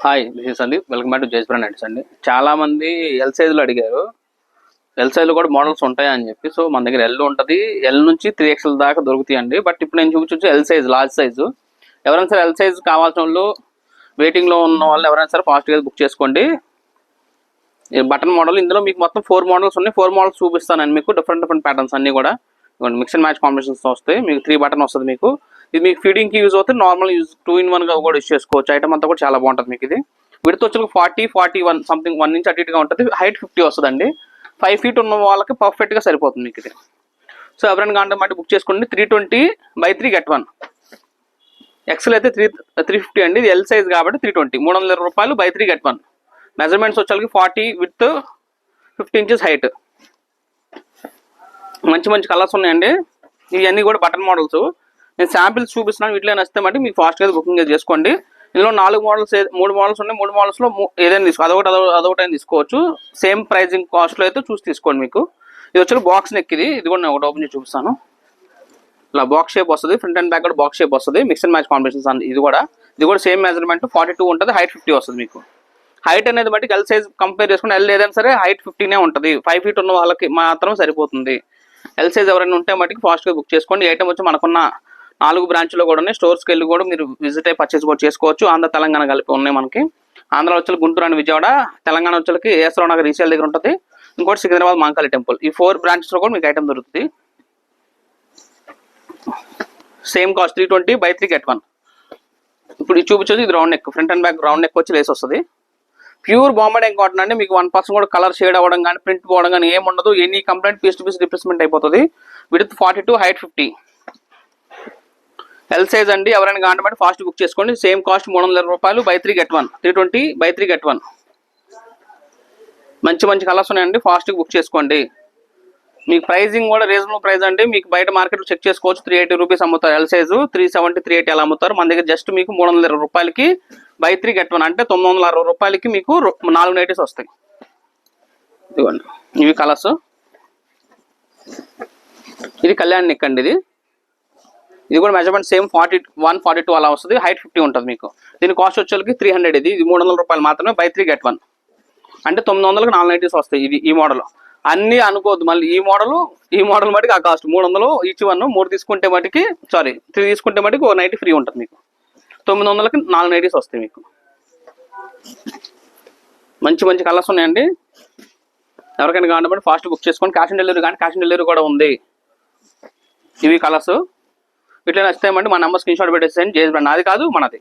Hi, this is Sandeep. Welcome back to జేస్ brand hands అండి. చాలా మంది ఎల్ సైజులో అడిగారు. ఎల్ సైజులో కూడా మోడల్స్ ఉంటాయా అని చెప్పి. సో మన దగ్గర ఎల్ ఉంటుంది, ఎల్ నుంచి 3XL దాకా దొరుకుతాయండి. బట్ ఇప్పుడు నేను చూపించు ఎల్ సైజ్, లార్జ్ సైజు. ఎవరైనా సరే ఎల్ సైజ్ కావాల్సిన వాళ్ళు, వెయిటింగ్లో ఉన్న వాళ్ళు ఎవరైనా సరే ఫాస్ట్గా బుక్ చేసుకోండి. బటన్ మోడల్ ఇందులో మీకు మొత్తం 4 మోడల్స్ ఉన్నాయి. 4 మోడల్స్ చూపిస్తానండి మీకు. డిఫరెంట్ ప్యాటర్న్స్ అన్ని కూడా మిక్స్ అండ్ మ్యాచ్ కాంబినేషన్స్ వస్తాయి. మీకు 3 బటన్ వస్తుంది మీకు. ఇది మీకు ఫీడింగ్కి యూజ్ అవుతుంది, నార్మల్ యూజ్ 2-in-1 గా కూడా యూజ్ చేసుకోవచ్చు. ఐటమ్ అంతా కూడా చాలా బాగుంటుంది మీకు. ఇది విడత్ వచ్చి 40-41 సంథింగ్ 1 ఇంచ్ అటు ఇటుగా ఉంటుంది. హైట్ 50 వస్తుందండి. 5 feet ఉన్న వాళ్ళకి పర్ఫెక్ట్గా సరిపోతుంది మీకు ఇది. సో ఎవరైనా కాంటే మట్టి బుక్ చేసుకోండి. 320/3 get 1. ఎక్సెల్ అయితే 350 అండి. ఇది ఎల్ సైజ్ కాబట్టి 320, ₹320/3 get 1. మెజర్మెంట్స్ వచ్చేకి 40 విత్ 50 inches హైట్. మంచి కలర్స్ ఉన్నాయండి. ఇవన్నీ కూడా బటన్ మోడల్స్. నేను శాంపిల్స్ చూపిస్తున్నాను. వీటిలో నచ్చితే మట్టి మీకు ఫాస్ట్గా బుకింగ్ చేసుకోండి. ఇందులో 4 మోడల్స్, 3 మోడల్స్ ఉన్నాయి. 3 మోడల్స్లో ఏదైనా అదొకటి తీసుకోవచ్చు. సేమ్ ప్రైజింగ్ కాస్ట్లో అయితే చూసి తీసుకోండి మీకు. ఇది వచ్చి బాక్స్ నెక్. ఇది కూడా నేను ఒకటి ఓపెన్ చేసి చూపిస్తాను. ఇలా బాక్స్ షేప్ వస్తుంది. ఫ్రంట్ అండ్ బ్యాక్ కూడా బాక్స్ షేప్ వస్తుంది. Mix and match combinations. ఇది కూడా సేమ్ మెజర్మెంట్ 42 ఉంటుంది. హైట్ 50 వస్తుంది మీకు. హైట్ అనేది బట్టి ఎల్ సైజ్ కంపేర్ చేసుకుంటే ఎల్ ఏదైనా సరే హైట్ 15 ఉంటుంది. 5 feet ఉన్న వాళ్ళకి మాత్రం సరిపోతుంది. ఎల్ సైజ్ ఎవరైనా ఉంటే మటుకు ఫాస్ట్గా బుక్ చేసుకోండి. ఐటమ్ వచ్చి మనకున్న 4 బ్రాంచ్లో కూడా ఉన్నాయి. స్టోర్స్కి వెళ్ళి కూడా మీరు విజిట్ అయ్యి పర్చేస్ కూడా చేసుకోవచ్చు. ఆంధ్ర తెలంగాణ కలిపి ఉన్నాయి మనకి. ఆంధ్ర వచ్చి గుంటూరు అని విజయవాడ, తెలంగాణ వచ్చి ఏసరావు నగర్ రీసేల్ దగ్గర ఉంటుంది. ఇంకోటి సికింద్రాబాద్ మాంకాళి టెంపుల్. ఈ 4 బ్రాంచెస్లో కూడా మీకు ఐటమ్ దొరుకుతుంది. Same cost 320/3 get 1. ఇప్పుడు ఇది చూపించేది ఇది round neck. Front and back round neck వచ్చి లేస్ వస్తుంది. ప్యూర్ బాంబే కాటన్ అండి. మీకు 1% కూడా కలర్ షేడ్ అవ్వడం కానీ, ప్రింట్ పోవడం కానీ ఏమి ఉండదు. Any complaint piece to piece replacement అయిపోతుంది. With 42, height 50. ఎల్ సైజ్ అండి. ఎవరైనా కాంటే ఫాస్ట్ బుక్ చేసుకోండి. Same cost ₹300/3 get 1. 320/3 get 1. మంచి కలర్స్ ఉన్నాయండి. ఫాస్ట్గా బుక్ చేసుకోండి. మీకు ప్రైజింగ్ కూడా రీజనబుల్ ప్రైస్ అండి. మీకు బయట మార్కెట్లో చెక్ చేసుకోవచ్చు. 380 రూపీస్ అమ్ముతారు ఎల్ సైజు. 370, 380 అలా అమ్ముతారు. మన దగ్గర జస్ట్ మీకు ₹320/3 get 1 అంటే ₹960 మీకు 4 నైటీస్ వస్తాయి. ఇదిగోండి, ఇవి కలర్స్. ఇది కళ్యాణ్ నెక్ అండి. ఇది కూడా మెజర్మెంట్ సేమ్ 41, 42 అలా వస్తుంది. హైట్ 50 ఉంటుంది మీకు. దీని కాస్ట్ వచ్చేకి 300. ఇది ₹300 మాత్రమే. /3 get 1 అంటే 900కి 4 నైటీస్ వస్తాయి. ఈ మోడల్ అన్ని అనుకోవద్దు. మళ్ళీ ఈ మోడల్ మటుకు ఆ కాస్ట్ 300 ఈచ్ వన్. 3 తీసుకుంటే మటుకి 3 తీసుకుంటే మటుకు 1 నైటీ ఫ్రీ ఉంటుంది మీకు. 900కి 4 నైటీస్ వస్తాయి మీకు. మంచి కలర్స్ ఉన్నాయండి. ఎవరికైనా కావాలంటే ఫాస్ట్ బుక్ చేసుకోండి. క్యాష్ ఆన్ డెలివరీ కానీ, క్యాష్ ఆన్ డెలివరీ కూడా ఉంది. ఇవి కలర్స్. ఇట్లా నచ్చితే మన నెంబర్ స్క్రీన్ షాట్ పెట్టేసేయండి. జేఎస్ బ్రాండ్ నాది కాదు, మనది.